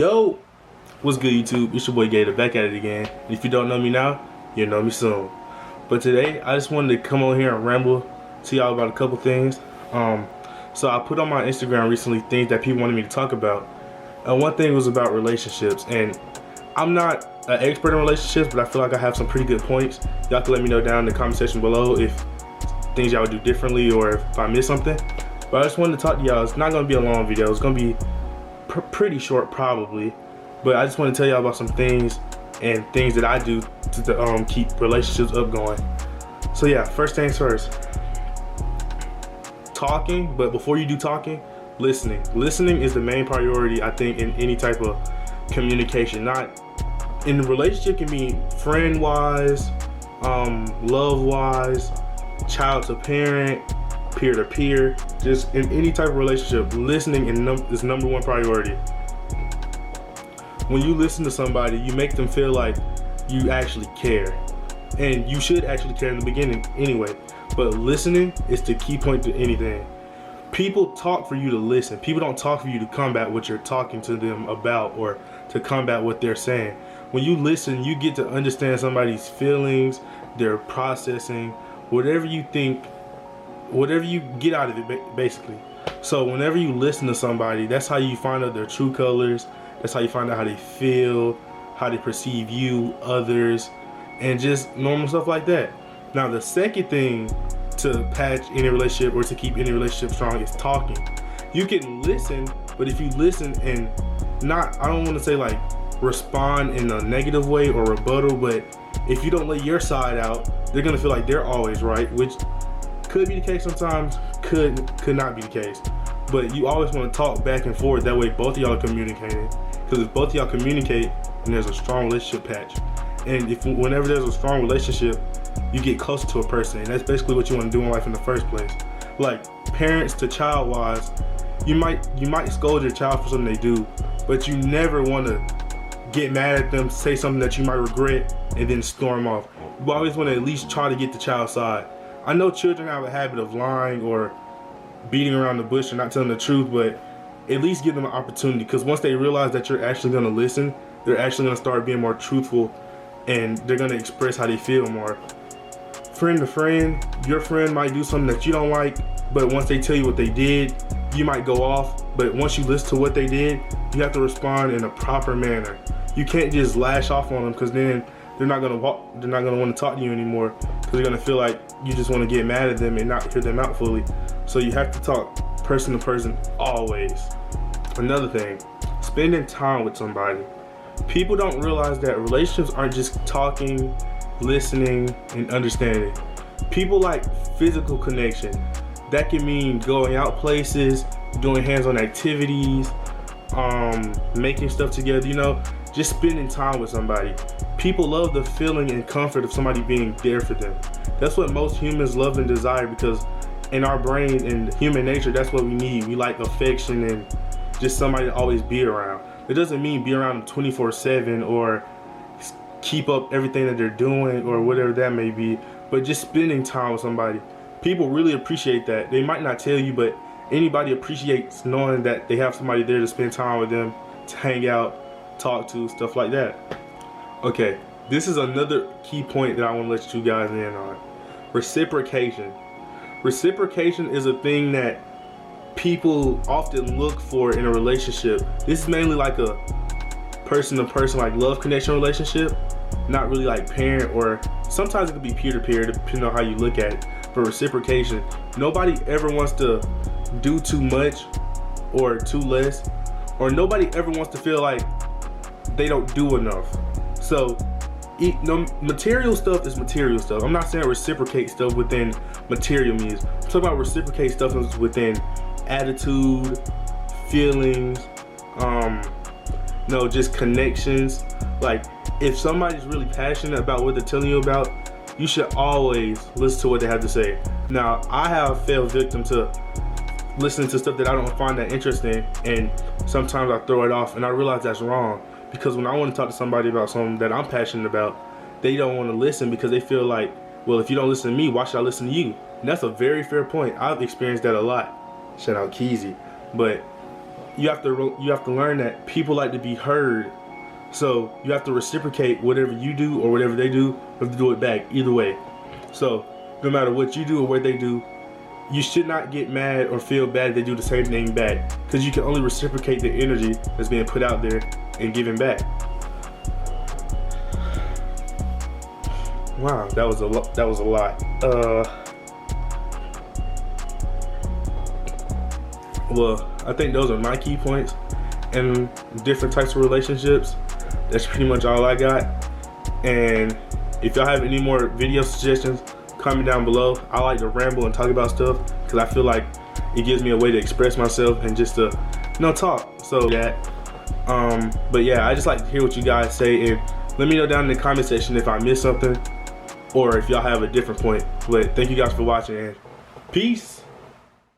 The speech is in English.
Yo, what's good YouTube? It's your boy Gator back at it again. And if you don't know me now, you'll know me soon. But today, I just wanted to come on here and ramble to y'all about a couple things. So I put on my Instagram recently things that people wanted me to talk about. And one thing was about relationships. And I'm not an expert in relationships, but I feel like I have some pretty good points. Y'all can let me know down in the comment section below if things y'all would do differently or if I missed something. But I just wanted to talk to y'all. It's not going to be a long video. It's going to be pretty short probably, but I just want to tell y'all about some things and things that I do to keep relationships up going. So yeah, first things first, talking. But before you do talking, listening is the main priority, I think, in any type of communication. Not in a relationship, can be friend wise, love wise, child to parent, peer to peer, just in any type of relationship, listening is number one priority. When you listen to somebody, you make them feel like you actually care, and you should actually care in the beginning anyway, but listening is the key point to anything. People talk for you to listen. People don't talk for you to combat what you're talking to them about or to combat what they're saying. When you listen, you get to understand somebody's feelings, their processing, whatever you think, whatever you get out of it, basically. So whenever you listen to somebody, that's how you find out their true colors. That's how you find out how they feel, how they perceive you, others, and just normal stuff like that. Now, the second thing to patch any relationship or to keep any relationship strong is talking. You can listen, but if you listen and not, I don't want to say like respond in a negative way or rebuttal, but if you don't lay your side out, they're gonna feel like they're always right, which could be the case sometimes, could not be the case. But you always want to talk back and forth, that way both of y'all are communicating. Because if both of y'all communicate, then there's a strong relationship patch. And whenever there's a strong relationship, you get closer to a person, and that's basically what you want to do in life in the first place. Like parents to child wise, you might scold your child for something they do, but you never want to get mad at them, say something that you might regret, and then storm off. You always want to at least try to get the child's side. I know children have a habit of lying or beating around the bush or not telling the truth, but at least give them an opportunity, because once they realize that you're actually going to listen, they're actually going to start being more truthful, and they're going to express how they feel more. Friend to friend, your friend might do something that you don't like, but once they tell you what they did, you might go off, but once you listen to what they did, you have to respond in a proper manner. You can't just lash off on them, because then they're not going to want to talk to you anymore, because they're going to feel like you just want to get mad at them and not hear them out fully. So you have to talk person to person always. Another thing, spending time with somebody. People don't realize that relationships aren't just talking, listening, and understanding. People like physical connection. That can mean going out places, doing hands-on activities, making stuff together, just spending time with somebody. People love the feeling and comfort of somebody being there for them. That's what most humans love and desire, because in our brain and human nature, that's what we need. We like affection and just somebody to always be around. It doesn't mean be around them 24/7 or keep up everything that they're doing or whatever that may be, but just spending time with somebody. People really appreciate that. They might not tell you, but anybody appreciates knowing that they have somebody there to spend time with them, to hang out, talk to, stuff like that. Okay, this is another key point that I want to let you guys in on. Reciprocation. Reciprocation is a thing that people often look for in a relationship. This is mainly like a person-to-person, like love connection relationship, not really like parent, or sometimes it could be peer-to-peer, depending on how you look at it. For reciprocation, nobody ever wants to do too much or too less, or nobody ever wants to feel like they don't do enough. So material stuff is material stuff. I'm not saying reciprocate stuff within material means. I'm talking about reciprocate stuff within attitude, feelings, just connections. Like if somebody's really passionate about what they're telling you about, you should always listen to what they have to say. Now, I have fell victim to listening to stuff that I don't find that interesting, and sometimes I throw it off, and I realize that's wrong, because when I want to talk to somebody about something that I'm passionate about, they don't want to listen because they feel like, well, if you don't listen to me, why should I listen to you? And that's a very fair point. I've experienced that a lot. Shout out Keezy. But you have to learn that people like to be heard. So you have to reciprocate whatever you do or whatever they do. You have to do it back either way. So no matter what you do or what they do, you should not get mad or feel bad if they do the same thing back, because you can only reciprocate the energy that's being put out there and given back. Wow, that was a lot. Well, I think those are my key points in different types of relationships. That's pretty much all I got. And if y'all have any more video suggestions, comment down below. I like to ramble and talk about stuff because I feel like it gives me a way to express myself and just to talk. So but yeah, I just like to hear what you guys say, and let me know down in the comment section if I missed something or if y'all have a different point. But thank you guys for watching, and peace.